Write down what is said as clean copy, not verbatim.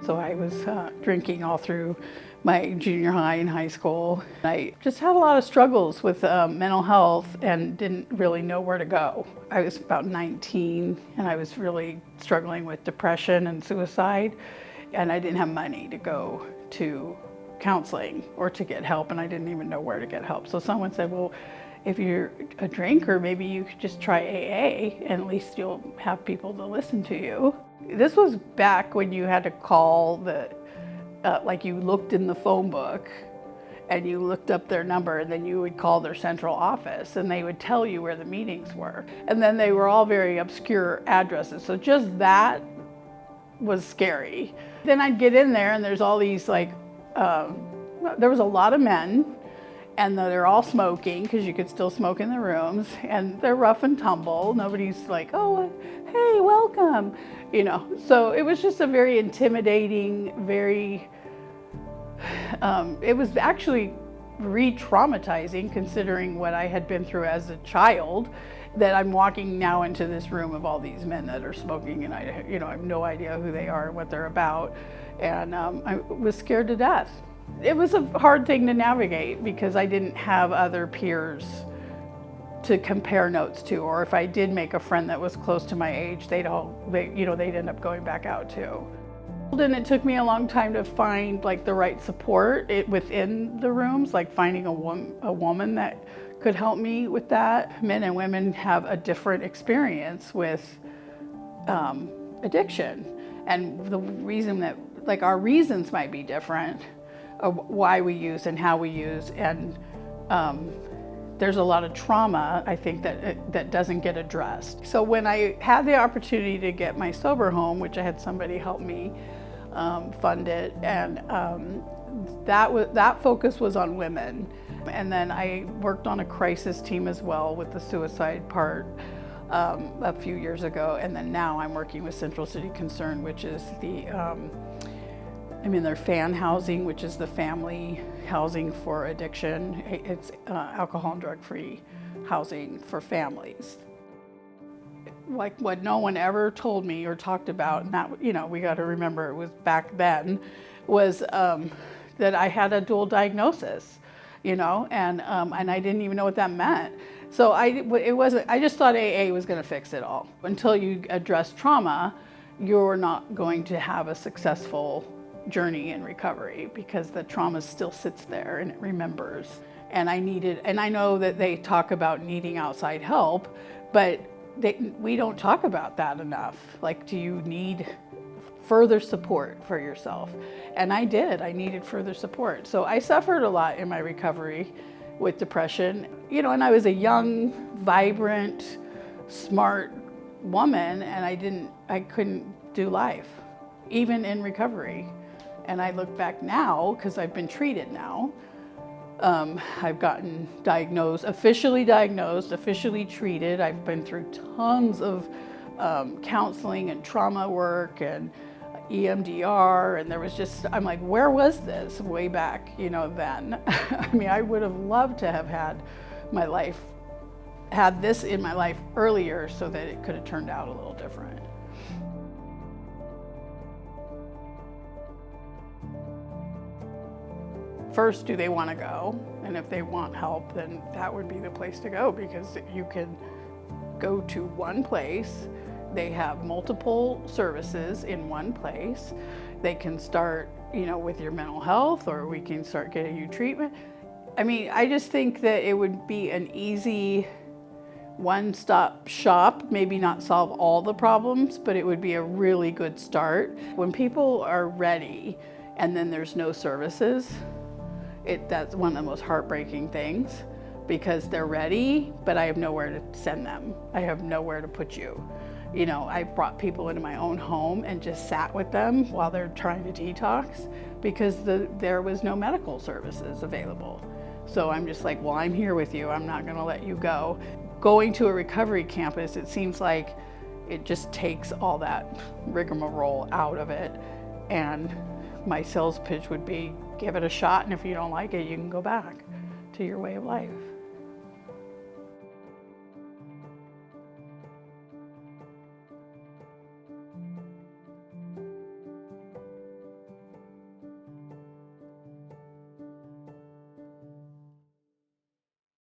So I was drinking all through my junior high and high school. I just had a lot of struggles with mental health and didn't really know where to go. I was about 19 and I was really struggling with depression and suicide, and I didn't have money to go to counseling or to get help, and I didn't even know where to get help. So someone said, well, if you're a drinker, maybe you could just try AA and at least you'll have people to listen to you. This was back when you had to call like you looked in the phone book and you looked up their number, and then you would call their central office and they would tell you where the meetings were. And then they were all very obscure addresses. So just that was scary. Then I'd get in there and there's all these there was a lot of men, and they're all smoking because you could still smoke in the rooms, and they're rough and tumble. Nobody's like, oh, hey, welcome, So it was just a very intimidating, it was actually re-traumatizing considering what I had been through as a child, that I'm walking now into this room of all these men that are smoking, and I have no idea who they are, what they're about, and I was scared to death. It was a hard thing to navigate because I didn't have other peers to compare notes to, or if I did make a friend that was close to my age, they'd end up going back out too. And it took me a long time to find the right support within the rooms, like finding a woman that could help me with that. Men and women have a different experience with addiction, and the reason that our reasons might be different of why we use and how we use, and there's a lot of trauma, I think, that doesn't get addressed. So when I had the opportunity to get my sober home, which I had somebody help me fund it, and that focus was on women. And then I worked on a crisis team as well with the suicide part a few years ago, and then now I'm working with Central City Concern, which is their FAN housing, which is the family housing for addiction. It's alcohol and drug-free housing for families. Like what no one ever told me or talked about, and that, we got to remember it was back then, was that I had a dual diagnosis, and I didn't even know what that meant. So I just thought AA was going to fix it all. Until you address trauma, you're not going to have a successful journey in recovery, because the trauma still sits there and it remembers. And I know that they talk about needing outside help, but we don't talk about that enough. Do you need further support for yourself? And I needed further support. So I suffered a lot in my recovery with depression, and I was a young, vibrant, smart woman, and I couldn't do life, even in recovery. And I look back now, because I've been treated now. I've gotten officially diagnosed, officially treated. I've been through tons of counseling and trauma work and EMDR, and I'm like, where was this way back, then? I would have loved to have had this in my life earlier so that it could have turned out a little different. First, do they want to go? And if they want help, then that would be the place to go, because you can go to one place. They have multiple services in one place. They can start, with your mental health, or we can start getting you treatment. I just think that it would be an easy one-stop shop, maybe not solve all the problems, but it would be a really good start. When people are ready and then there's no services, that's one of the most heartbreaking things, because they're ready, but I have nowhere to send them. I have nowhere to put you. I brought people into my own home and just sat with them while they're trying to detox, because there was no medical services available. So I'm just like, well, I'm here with you. I'm not gonna let you go. Going to a recovery campus, it seems like it just takes all that rigmarole out of it. And my sales pitch would be, give it a shot, and if you don't like it, you can go back to your way of life.